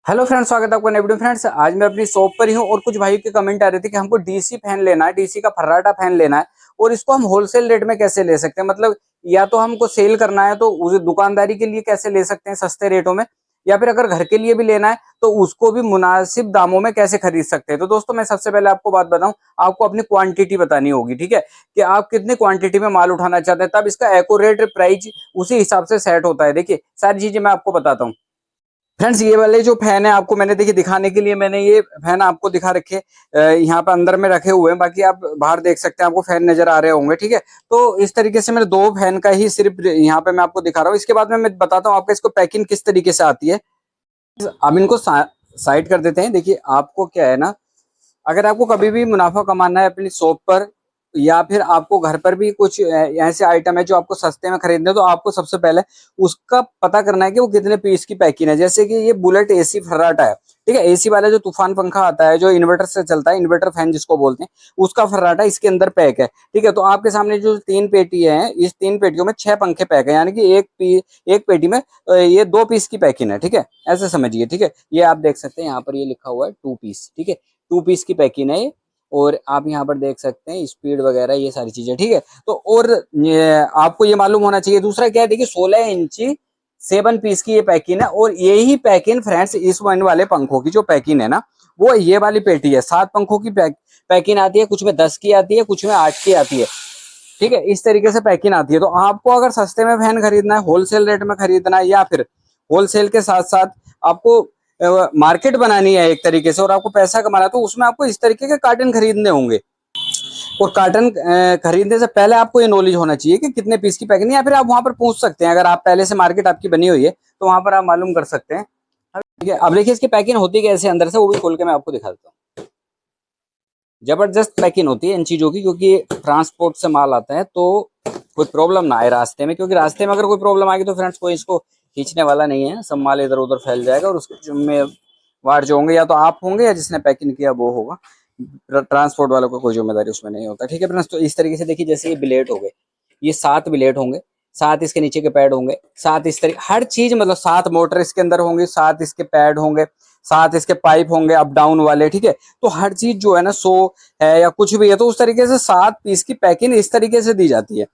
Hello friends, स्वागत है आपका नए वीडियो। फ्रेंड्स, आज मैं अपनी शॉप पर ही हूँ और कुछ भाइयों के कमेंट आ रहे थे कि हमको डीसी फैन लेना है, डीसी का फर्राटा फैन लेना है और इसको हम होलसेल रेट में कैसे ले सकते हैं। मतलब या तो हमको सेल करना है तो उसे दुकानदारी के लिए कैसे ले सकते हैं सस्ते रेटों में, या फिर अगर घर के लिए भी लेना है तो उसको भी मुनासिब दामों में कैसे खरीद सकते हैं। तो दोस्तों, मैं सबसे पहले आपको बात बताऊं, आपको अपनी क्वांटिटी बतानी होगी, ठीक है, कि आप कितनी क्वांटिटी में माल उठाना चाहते हैं, तब इसका एक्यूरेट प्राइस उसी हिसाब से सेट होता है। देखिए, सारी चीजें मैं आपको बताता हूँ। फ्रेंड्स, ये वाले जो फैन है आपको मैंने देखिए दिखाने के लिए मैंने ये फैन आपको दिखा रखे, यहाँ पे अंदर में रखे हुए हैं, बाकी आप बाहर देख सकते हैं, आपको फैन नजर आ रहे होंगे, ठीक है। तो इस तरीके से मैंने दो फैन का ही सिर्फ यहाँ पे मैं आपको दिखा रहा हूँ। इसके बाद में मैं बताता हूँ आपको इसको पैकिंग किस तरीके से आती है। अब इनको साइड कर देते हैं। देखिए, आपको क्या है ना, अगर आपको कभी भी मुनाफा कमाना है अपनी शॉप पर, या फिर आपको घर पर भी कुछ ऐसे आइटम है जो आपको सस्ते में खरीदने, तो आपको सबसे पहले उसका पता करना है कि वो कितने पीस की पैकिंग है। जैसे कि ये बुलेट एसी फर्राटा है, ठीक है, एसी वाला जो तूफान पंखा आता है जो इन्वर्टर से चलता है, इन्वर्टर फैन जिसको बोलते हैं, उसका फर्राटा इसके अंदर पैक है, ठीक है। तो आपके सामने जो तीन पेटी है, इस तीन पेटियों में 6 पंखे पैक है, यानी कि एक पेटी में ये 2 पीस की पैकिंग है, ठीक है, ऐसे समझिए, ठीक है। ये आप देख सकते हैं, यहाँ पर ये लिखा हुआ है 2 पीस, ठीक है, 2 पीस की पैकिंग है ये। और आप यहाँ पर देख सकते हैं स्पीड वगैरह ये सारी चीजें, ठीक है। तो और आपको ये मालूम होना चाहिए। दूसरा क्या है, देखिए 16 इंची 7 पीस की ये पैकिंग है, और यही पैकिंग फ्रेंड्स इस वन वाले पंखों की जो पैकिंग है ना, वो ये वाली पेटी है। 7 पंखों की पैकिंग आती है, कुछ में 10 की आती है, कुछ में 8 की आती है, ठीक है। इस तरीके से पैकिंग आती है। तो आपको अगर सस्ते में फैन खरीदना है, होलसेल रेट में खरीदना है, या फिर होलसेल के साथ साथ आपको मार्केट बनानी है एक तरीके से और आपको पैसा कमाना है, तो उसमें आपको इस तरीके के कार्टन खरीदने होंगे। और कार्टन खरीदने से पहले आपको ये नॉलेज होना चाहिए कि कितने पीस की पैकिंग, या फिर आप वहां पर पूछ सकते हैं, अगर आप पहले से मार्केट आपकी बनी हुई है तो वहां पर आप मालूम कर सकते हैं, ठीक है। अब देखिए इसकी पैकिंग होती कैसे अंदर से, वो भी खोल के मैं आपको दिखा देता हूँ। जबरदस्त पैकिंग होती है इन चीजों की, क्योंकि ट्रांसपोर्ट से माल आता है तो कोई प्रॉब्लम ना आए रास्ते में, क्योंकि रास्ते में अगर कोई प्रॉब्लम आएगी तो फ्रेंड्स कोई इसको खींचने वाला नहीं है, सब माल इधर उधर फैल जाएगा और उसके जिम्मेवार जो होंगे या तो आप होंगे या जिसने पैकिंग किया वो होगा। ट्रांसपोर्ट वालों को कोई जिम्मेदारी उसमें नहीं होता, ठीक है फ्रेंड्स। तो इस तरीके से देखिए, जैसे ये बिलेट हो गए, ये 7 बिलेट होंगे, 7 इसके नीचे के पैड होंगे, 7 इस तरीके हर चीज, मतलब 7 मोटर इसके अंदर होंगे, 7 इसके पैड होंगे, 7 इसके पाइप होंगे अप डाउन वाले, ठीक है। तो हर चीज जो है ना 100 है या कुछ भी है, तो उस तरीके से 7 पीस की पैकिंग इस तरीके से दी जाती है,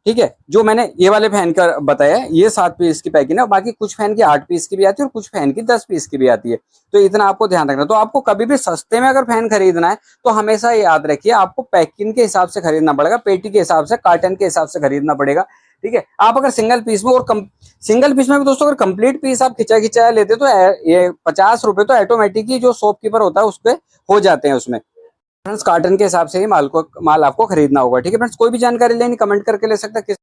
ठीक है। जो मैंने ये वाले फैन का बताया ये 7 पीस की पैकिंग है, बाकी कुछ फैन की 8 पीस की भी आती है और कुछ फैन की 10 पीस की भी आती है। तो इतना आपको ध्यान रखना। तो आपको कभी भी सस्ते में अगर फैन खरीदना है तो हमेशा याद रखिए, आपको पैकिंग के हिसाब से खरीदना पड़ेगा, पेटी के हिसाब से, कार्टन के हिसाब से खरीदना पड़ेगा, ठीक है। आप अगर सिंगल पीस में और सिंगल पीस में भी दोस्तों अगर कंप्लीट पीस आप खिंचाया लेते तो ये 50 रुपए तो ऑटोमेटिक ही जो शॉपकीपर होता है उसपे हो जाते हैं उसमें। फ्रेंड्स, कार्टन के हिसाब से ही माल आपको खरीदना होगा, ठीक है फ्रेंड्स। कोई भी जानकारी लेनी कमेंट करके ले सकते हैं।